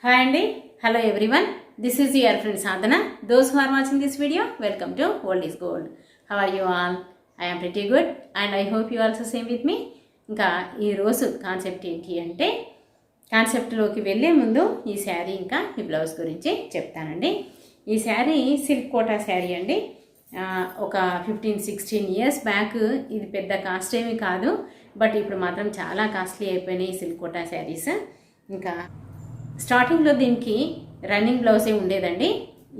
Hi Andy, hello everyone. This is your friend Sadhana. Those who are watching this video, welcome to Old is Gold. How are you all? I am pretty good and I hope you also same with me. ఇంకా ఈ రోజు concept ఏంటి అంటే కాన్సెప్ట్లోకి వెళ్ళే ముందు ఈ శారీ ఇంకా ఈ బ్లౌజ్ గురించి చెప్తానండి. ఈ శారీ సిల్క్ కోటా శారీ అండి. ఒక 15-16 ఇయర్స్ బ్యాక్ ఇది పెద్ద కాస్ట్ ఏమీ కాదు, బట్ ఇప్పుడు మాత్రం చాలా కాస్ట్లీ అయిపోయినాయి ఈ సిల్క్ కోటా శారీస్. ఇంకా స్టార్టింగ్లో దీనికి రన్నింగ్ బ్లౌజే ఉండేదండి.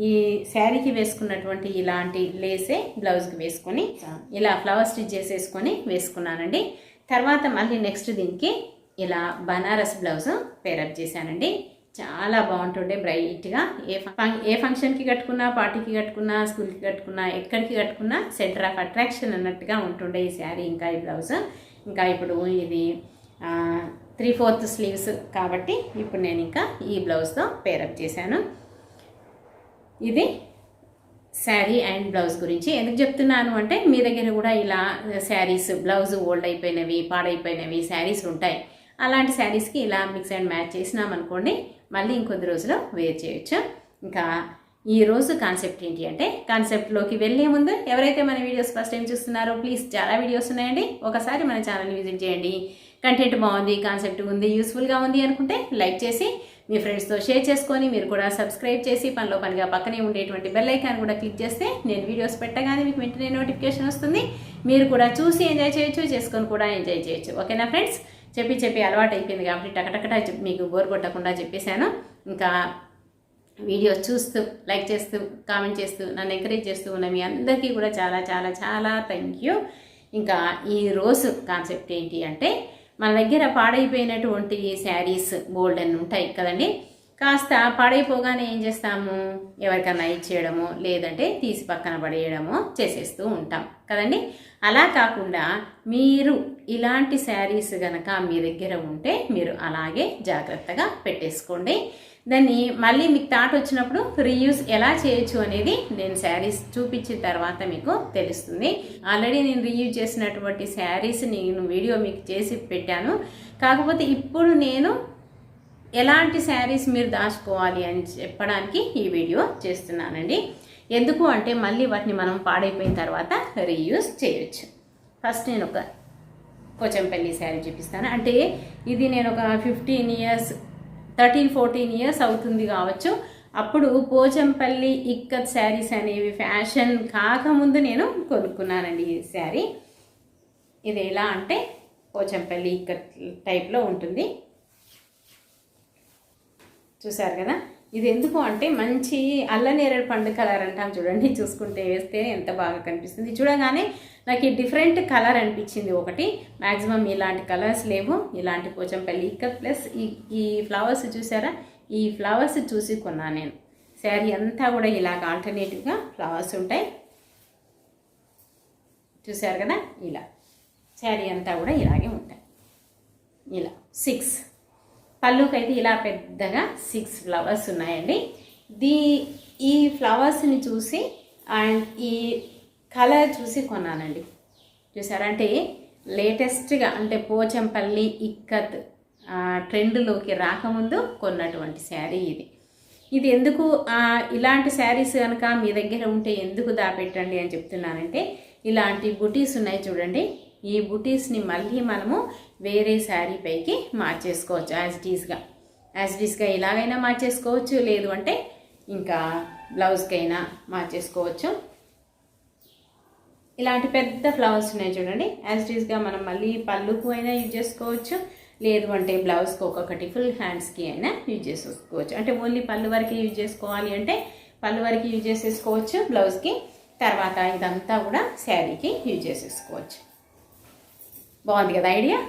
ఈ శారీకి వేసుకున్నటువంటి ఇలాంటి లేసే బ్లౌజ్కి వేసుకొని ఇలా ఫ్లవర్ స్టిచ్ చేసేసుకొని వేసుకున్నానండి. తర్వాత మళ్ళీ నెక్స్ట్ దీనికి ఇలా బనారస్ బ్లౌజ్ పేరప్ చేశానండి. చాలా బాగుంటుండే, బ్రైట్గా ఏ ఫంక్షన్కి కట్టుకున్నా, పార్టీకి కట్టుకున్నా, స్కూల్కి కట్టుకున్నా, ఎక్కడికి కట్టుకున్నా సెంటర్ ఆఫ్ అట్రాక్షన్ అన్నట్టుగా ఉంటుండే ఈ శారీ ఇంకా ఈ బ్లౌజ్. ఇంకా ఇప్పుడు ఇది 3/4 స్లీవ్స్ కాబట్టి ఇప్పుడు నేను ఇంకా ఈ బ్లౌజ్తో పేరప్ చేశాను. ఇది శారీ అండ్ బ్లౌజ్ గురించి ఎందుకు చెప్తున్నాను అంటే మీ దగ్గర కూడా ఇలా శారీస్ బ్లౌజ్ ఓల్డ్ అయిపోయినవి, పాడైపోయినవి శారీస్ ఉంటాయి. అలాంటి శారీస్కి ఇలా మిక్స్ అండ్ మ్యాచ్ చేసినామనుకోండి, మళ్ళీ ఇంకొద్ది రోజులు వేర్ చేయొచ్చు. ఇంకా ఈరోజు కాన్సెప్ట్ ఏంటి అంటే కాన్సెప్ట్లోకి వెళ్ళే ముందు ఎవరైతే మన వీడియోస్ ఫస్ట్ టైం చూస్తున్నారో ప్లీజ్, చాలా వీడియోస్ ఉన్నాయండి, ఒకసారి మన ఛానల్ని విజిట్ చేయండి. కంటెంట్ బాగుంది, కాన్సెప్ట్ ఉంది, యూస్ఫుల్గా ఉంది అనుకుంటే లైక్ చేసి మీ ఫ్రెండ్స్తో షేర్ చేసుకొని మీరు కూడా సబ్స్క్రైబ్ చేసి పనిలో పనిగా పక్కనే ఉండేటువంటి బెల్ ఐకాన్ కూడా క్లిక్ చేస్తే నేను వీడియోస్ పెట్టగానే మీకు వెంటనే నోటిఫికేషన్ వస్తుంది. మీరు కూడా చూసి ఎంజాయ్ చేయొచ్చు, చేసుకొని కూడా ఎంజాయ్ చేయొచ్చు. ఓకేనా ఫ్రెండ్స్? చెప్పి అలవాటు అయిపోయింది కాబట్టి టకటకట మీకు బోర్ కొట్టకుండా చెప్పేశాను. ఇంకా వీడియోస్ చూస్తూ లైక్ చేస్తూ కామెంట్ చేస్తూ నన్ను ఎంకరేజ్ చేస్తూ ఉన్న మీ అందరికీ కూడా చాలా చాలా చాలా థ్యాంక్ యూ. ఇంకా ఈరోజు కాన్సెప్ట్ ఏంటి అంటే మన దగ్గర పాడైపోయినటువంటి శారీస్ బోల్డ్ అని ఉంటాయి కదండి. కాస్త పాడైపోగానే ఏం చేస్తాము, ఎవరికన్నా ఇచ్చేయడమో లేదంటే తీసి పక్కన పడేయడమో చేసేస్తూ ఉంటాం కదండి. అలా కాకుండా మీరు ఇలాంటి శారీస్ కనుక మీ దగ్గర ఉంటే మీరు అలాగే జాగ్రత్తగా పెట్టేసుకోండి. దాన్ని మళ్ళీ మీకు థాట్ వచ్చినప్పుడు రీయూజ్ ఎలా చేయొచ్చు అనేది నేను శారీస్ చూపించిన తర్వాత మీకు తెలుస్తుంది. ఆల్రెడీ నేను రీయూజ్ చేసినటువంటి శారీస్ నేను వీడియో మీకు చేసి పెట్టాను. కాకపోతే ఇప్పుడు నేను ఎలాంటి శారీస్ మీరు దాచుకోవాలి అని చెప్పడానికి ఈ వీడియో చేస్తున్నానండి. ఎందుకు అంటే మళ్ళీ వాటిని మనం పాడైపోయిన తర్వాత రీయూజ్ చేయొచ్చు. ఫస్ట్ నేను ఒక పోచంపల్లి శారీ చూపిస్తాను. అంటే ఇది నేను ఒక 13-14 ఇయర్స్ అవుతుంది కావచ్చు. అప్పుడు పోచంపల్లి ఇక్కత్ శారీస్ అనేవి ఫ్యాషన్ కాకముందు నేను కొనుక్కున్నానండి ఈ శారీ. ఇది ఎలా అంటే పోచంపల్లి ఇక్కత్ టైప్లో ఉంటుంది, చూసారు కదా. ఇది ఎందుకు అంటే మంచి అల్లనేరేడు పండు కలర్ అంటాం చూడండి, చూసుకుంటే వేస్తే ఎంత బాగా కనిపిస్తుంది. చూడగానే నాకు ఈ డిఫరెంట్ కలర్ అనిపించింది ఒకటి. మ్యాక్సిమం ఇలాంటి కలర్స్ లేవు. ఇలాంటి పోచంపల్లి ఇక్కత్ ప్లస్ ఈ ఫ్లవర్స్ చూసారా, ఈ ఫ్లవర్స్ చూసి కొన్నాను నేను. శారీ అంతా కూడా ఇలాగ ఆల్టర్నేటివ్గా ఫ్లవర్స్ ఉంటాయి, చూసారు కదా. ఇలా శారీ అంతా కూడా ఇలాగే ఉంటాయి. ఇలా 6 పళ్ళుకైతే ఇలా పెద్దగా 6 ఫ్లవర్స్ ఉన్నాయండి. ఈ ఫ్లవర్స్ని చూసి అండ్ ఈ కలర్ చూసి కొన్నానండి. చూసారా, అంటే లేటెస్ట్గా అంటే పోచంపల్లి ఇక్కత్ ట్రెండ్లోకి రాకముందు కొన్నటువంటి శారీ ఇది ఎందుకు ఇలాంటి శారీస్ కనుక మీ దగ్గర ఉంటే ఎందుకు దాపెట్టండి అని చెప్తున్నానంటే, ఇలాంటి బుటీస్ ఉన్నాయి చూడండి, ఈ బుటీస్ని మళ్ళీ మనము వేరే శారీ పైకి మార్చేసుకోవచ్చు. యాజ్ ఇట్ ఈస్గా ఇలాగైనా మార్చేసుకోవచ్చు, లేదు అంటే ఇంకా బ్లౌజ్కైనా మార్చేసుకోవచ్చు. ఇలాంటి పెద్ద ఫ్లవర్స్ ఉన్నాయి చూడండి, యాజ్ ఇట్ ఈస్గా మనం మళ్ళీ పళ్ళుకు అయినా యూజ్ చేసుకోవచ్చు, లేదు అంటే బ్లౌజ్కి ఒక్కొక్కటి ఫుల్ హ్యాండ్స్కి అయినా యూజ్ చేసుకోవచ్చు. అంటే ఓన్లీ పళ్ళు వరకు యూజ్ చేసుకోవాలి అంటే పళ్ళు వరకు యూజ్ చేసేసుకోవచ్చు బ్లౌజ్కి, తర్వాత ఇదంతా కూడా శారీకి యూజ్ చేసేసుకోవచ్చు. బాగుంది కదా ఐడియా.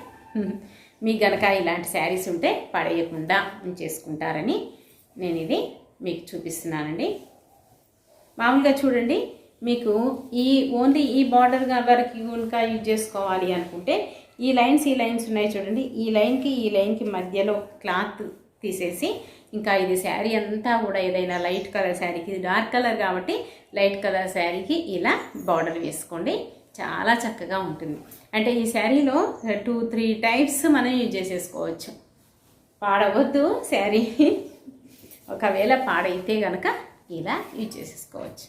మీకు గనక ఇలాంటి శారీస్ ఉంటే పడేయకుండా ఉంచేసుకుంటారని నేను ఇది మీకు చూపిస్తున్నానండి. మామూలుగా చూడండి, మీకు ఓన్లీ ఈ బార్డర్ వరకు కనుక యూజ్ చేసుకోవాలి అనుకుంటే ఈ లైన్స్ ఉన్నాయి చూడండి, ఈ లైన్కి మధ్యలో క్లాత్ తీసేసి ఇంకా ఇది శారీ అంతా కూడా ఏదైనా లైట్ కలర్ శారీకి, ఇది డార్క్ కలర్ కాబట్టి లైట్ కలర్ శారీకి ఇలా బార్డర్ వేసుకోండి, చాలా చక్కగా ఉంటుంది. అంటే ఈ శారీలో 2-3 టైప్స్ మనం యూజ్ చేసేసుకోవచ్చు. పాడవద్దు శారీ, ఒకవేళ పాడైతే కనుక ఇలా యూజ్ చేసేసుకోవచ్చు.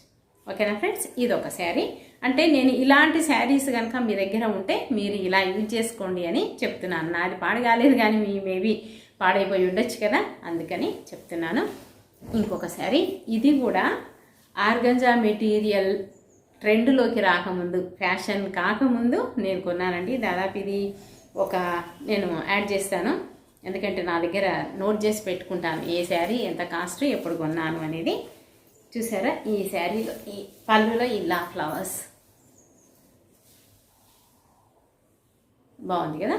ఓకేనా ఫ్రెండ్స్, ఇది ఒక శారీ. అంటే నేను ఇలాంటి శారీస్ కనుక మీ దగ్గర ఉంటే మీరు ఇలా యూజ్ చేసుకోండి అని చెప్తున్నాను. నాది పాడు కాలేదు కానీ మీ మేబీ పాడైపోయి ఉండొచ్చు కదా, అందుకని చెప్తున్నాను. ఇంకొక శారీ, ఇది కూడా ఆర్గంజా మెటీరియల్ ట్రెండ్లోకి రాకముందు, ఫ్యాషన్ కాకముందు నేను కొన్నానండి. దాదాపు ఇది నేను యాడ్ చేస్తాను, ఎందుకంటే నా దగ్గర నోట్ చేసి పెట్టుకుంటాను ఏ శారీ ఎంత కాస్ట్ ఎప్పుడు కొన్నాను అనేది. చూసారా, ఈ శారీలో ఈ పళ్ళులో ఇలా ఫ్లవర్స్ బాగుంది కదా.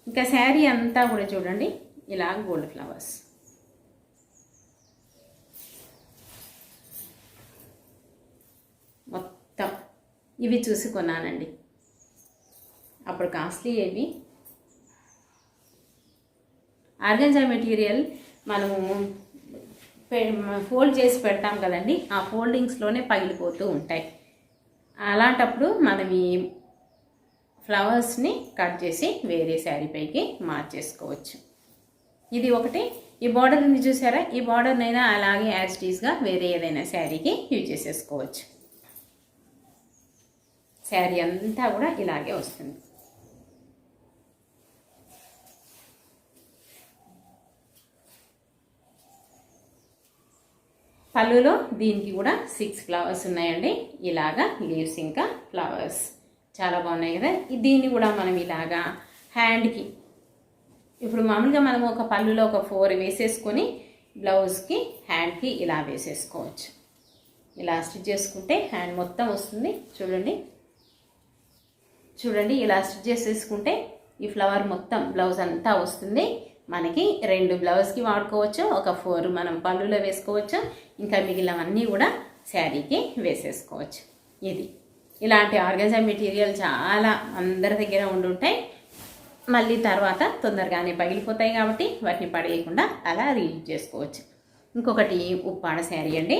ఇంకా శారీ అంతా కూడా చూడండి ఇలా గోల్డ్ ఫ్లవర్స్. మొత్తం ఇవి చూసి కొన్నానండి, అప్పుడు కాస్ట్లీ ఏవి. ఆర్గంజా మెటీరియల్ మనము ఫోల్డ్ చేసి పెడతాం కదండి, ఆ ఫోల్డింగ్స్లోనే పగిలిపోతూ ఉంటాయి. అలాంటప్పుడు మనం ఈ ఫ్లవర్స్ని కట్ చేసి వేరే శారీ పైకి మార్చేసుకోవచ్చు. ఇది ఒకటి. ఈ బార్డర్ ఉంది చూసారా, ఈ బార్డర్నైనా అలాగే యాజ్ టీజ్గా వేరే ఏదైనా శారీకి యూజ్ చేసేసుకోవచ్చు. శారీ అంతా కూడా ఇలాగే వస్తుంది. పళ్ళులో దీనికి కూడా 6 ఫ్లవర్స్ ఉన్నాయండి. ఇలాగా లీవ్స్ ఇంకా ఫ్లవర్స్ చాలా బాగున్నాయి కదా. దీన్ని కూడా మనం ఇలాగా హ్యాండ్కి, ఇప్పుడు మామూలుగా మనం ఒక పళ్ళులో ఒక 4 వేసేసుకొని బ్లౌజ్కి హ్యాండ్కి ఇలా వేసేసుకోవచ్చు. ఇలా స్టిచ్ చేసుకుంటే హ్యాండ్ మొత్తం వస్తుంది. చూడండి ఇలా స్టిచ్ చేసేసుకుంటే ఈ ఫ్లవర్ మొత్తం బ్లౌజ్ అంతా వస్తుంది. మనకి 2 బ్లౌజ్కి వాడుకోవచ్చు, ఒక 4 మనం పళ్ళులో వేసుకోవచ్చు, ఇంకా మిగిలినవన్నీ కూడా శారీకి వేసేసుకోవచ్చు. ఇలాంటి ఆర్గంజా మెటీరియల్ చాలా అందరి దగ్గర ఉండుంటాయి. మళ్ళీ తర్వాత తొందరగానే పగిలిపోతాయి కాబట్టి వాటిని పడేయకుండా అలా రీయూజ్ చేసుకోవచ్చు. ఇంకొకటి ఉప్పాడ శారీ అండి.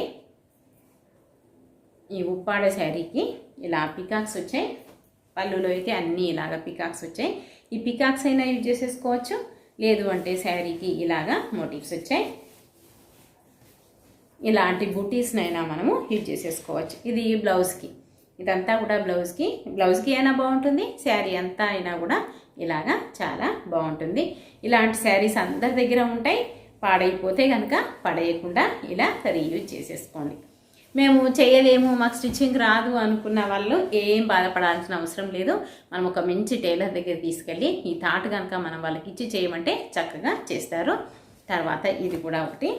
ఈ ఉప్పాడ శారీకి ఇలా పికాక్స్ వచ్చాయి. పళ్ళులో అయితే అన్నీ ఇలాగ పికాక్స్ వచ్చాయి. ఈ పికాక్స్ అయినా యూజ్ చేసేసుకోవచ్చు, లేదు అంటే శారీకి ఇలాగా మోటివ్స్ వచ్చాయి. ఇలాంటి బూటీస్నైనా మనము యూజ్ చేసేసుకోవచ్చు. ఇది బ్లౌజ్కి, ఇదంతా కూడా బ్లౌజ్కి అయినా బాగుంటుంది, శారీ అంతా అయినా కూడా ఇలాగా చాలా బాగుంటుంది. ఇలాంటి శారీస్ అందరి దగ్గర ఉంటాయి. పాడైపోతే కనుక పడేయకుండా ఇలా రీయూజ్ చేసేసుకోండి. మేము చేయలేము, మాకు స్టిచ్చింగ్ రాదు అనుకున్న వాళ్ళు ఏం బాధపడాల్సిన అవసరం లేదు. మనం ఒక మంచి టైలర్ దగ్గర తీసుకెళ్ళి ఈ థాట్ కనుక మనం వాళ్ళకి ఇచ్చి చేయమంటే చక్కగా చేస్తారు. తర్వాత ఇది కూడా ఒకటి,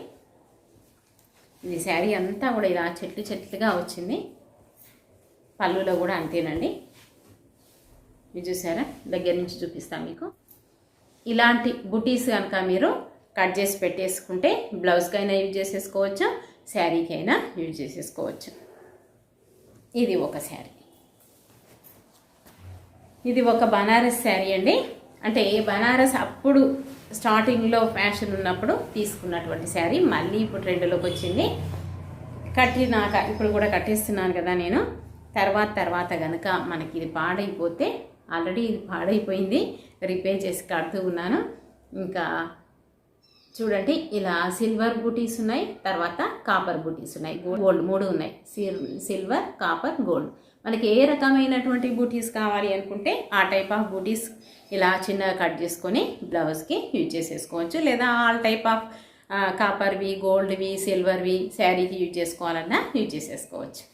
ఇది శారీ అంతా కూడా ఇలా చెట్లుగా వచ్చింది. పళ్ళులో కూడా అంతేనండి. ఇది చూసారా, దగ్గర నుంచి చూపిస్తాను మీకు. ఇలాంటి బుటీస్ కనుక మీరు కట్ చేసి పెట్టేసుకుంటే బ్లౌజ్కైనా యూజ్ చేసేసుకోవచ్చు, శారీకైనా యూజ్ చేసేసుకోవచ్చు. ఇది ఒక శారీ. ఇది ఒక బనారస్ శారీ అండి. అంటే బనారస్ అప్పుడు స్టార్టింగ్లో ఫ్యాషన్ ఉన్నప్పుడు తీసుకున్నటువంటి శారీ మళ్ళీ ఇప్పుడు ట్రెండ్లోకి వచ్చింది. కట్టినాక ఇప్పుడు కూడా కట్టేస్తున్నాను కదా నేను. తర్వాత కనుక మనకి ఇది పాడైపోతే, ఆల్రెడీ ఇది పాడైపోయింది, రిపేర్ చేసి కడుతూ ఉన్నాను. ఇంకా చూడండి ఇలా సిల్వర్ బూటీస్ ఉన్నాయి, తర్వాత కాపర్ బూటీస్ ఉన్నాయి, గోల్డ్ 3 ఉన్నాయి. Silver, copper, gold. మనకి ఏ రకమైనటువంటి బూటీస్ కావాలి అనుకుంటే ఆ టైప్ ఆఫ్ బూటీస్ ఇలా చిన్నగా కట్ చేసుకొని బ్లౌజ్కి యూజ్ చేసేసుకోవచ్చు. లేదా ఆల్ టైప్ ఆఫ్ కాపర్వి, గోల్డ్వి, సిల్వర్వి శారీకి యూజ్ చేసుకోవాలన్నా యూజ్ చేసేసుకోవచ్చు.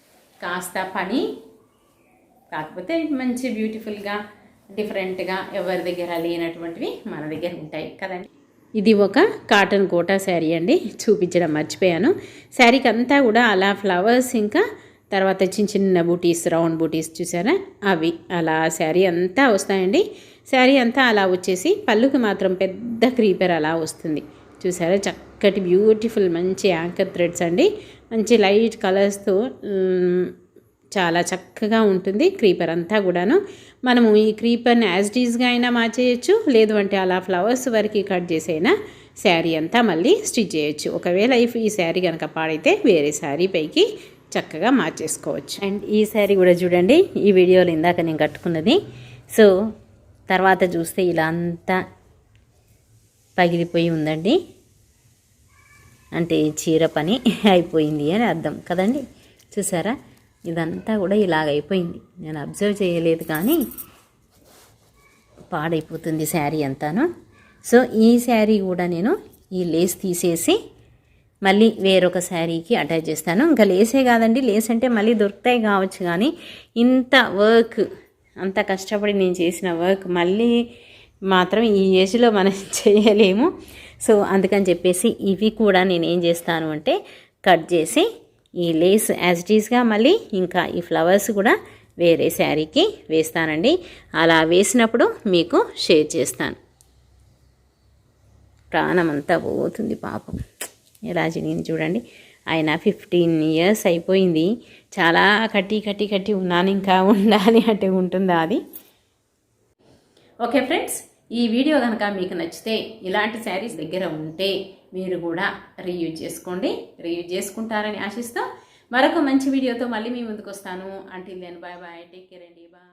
కాస్త పని, కాకపోతే మంచి బ్యూటిఫుల్గా డిఫరెంట్గా ఎవరి దగ్గర లేనటువంటివి మన దగ్గర ఉంటాయి కదండి. ఇది ఒక కాటన్ కోటా శారీ అండి, చూపించడం మర్చిపోయాను. శారీకి అంతా కూడా అలా ఫ్లవర్స్, ఇంకా తర్వాత చిన్న బూటీస్, రౌండ్ బూటీస్ చూసారా, అవి అలా శారీ అంతా వస్తాయండి. శారీ అంతా అలా వచ్చేసి పళ్ళుకి మాత్రం పెద్ద క్రీపర్ అలా వస్తుంది. చూసారా, చక్కటి బ్యూటిఫుల్ మంచి యాంకర్ థ్రెడ్స్ అండి, మంచి లైట్ కలర్స్తో చాలా చక్కగా ఉంటుంది క్రీపర్ అంతా కూడాను. మనము ఈ క్రీపర్ని యాజ్ డీజ్గా అయినా మార్చేయచ్చు, లేదు అంటే అలా ఫ్లవర్స్ వరకు కట్ చేసైనా శారీ అంతా మళ్ళీ స్టిచ్ చేయొచ్చు. ఒకవేళ ఈ శారీ కనుక పాడైతే వేరే శారీ పైకి చక్కగా మార్చేసుకోవచ్చు. అండ్ ఈ శారీ కూడా చూడండి, ఈ వీడియోలో ఇందాక నేను కట్టుకున్నది. సో తర్వాత చూస్తే ఇలా అంతా పగిలిపోయి ఉందండి. అంటే చీర పని అయిపోయింది అని అర్థం కదండి. చూసారా, ఇదంతా కూడా ఇలాగైపోయింది. నేను అబ్జర్వ్ చేయలేదు కానీ పాడైపోతుంది శారీ అంతాను. సో ఈ శారీ కూడా నేను ఈ లేస్ తీసేసి మళ్ళీ వేరొక శారీకి అటాచ్ చేస్తాను. ఇంకా లేసే కాదండి, లేస్ అంటే మళ్ళీ దొరుకుతాయి కావచ్చు, కానీ ఇంత వర్క్, అంత కష్టపడి నేను చేసిన వర్క్ మళ్ళీ మాత్రం ఈ ఏజ్లో మనం చేయలేము. సో అందుకని చెప్పేసి ఇవి కూడా నేను ఏం చేస్తాను అంటే కట్ చేసి ఈ లేస్ యాజ్ ఇట్ ఈస్గా మళ్ళీ ఇంకా ఈ ఫ్లవర్స్ కూడా వేరే శారీకి వేస్తానండి. అలా వేసినప్పుడు మీకు షేర్ చేస్తాను. ప్రాణం అంతా పోతుంది పాపం. రాజనీని చూడండి, ఆయన 15 years అయిపోయింది. చాలా కట్టి ఉన్నాను, ఇంకా ఉండాలి అంటే ఉంటుందా అది. ఓకే ఫ్రెండ్స్, ఈ వీడియో కనుక మీకు నచ్చితే ఇలాంటి శారీస్ దగ్గర ఉంటే మీరు కూడా రీయూజ్ చేసుకుంటారని ఆశిస్తూ మరొక మంచి వీడియోతో మళ్ళీ మీ ముందుకు వస్తాను. Until then bye bye, take care అండి, బాయ్.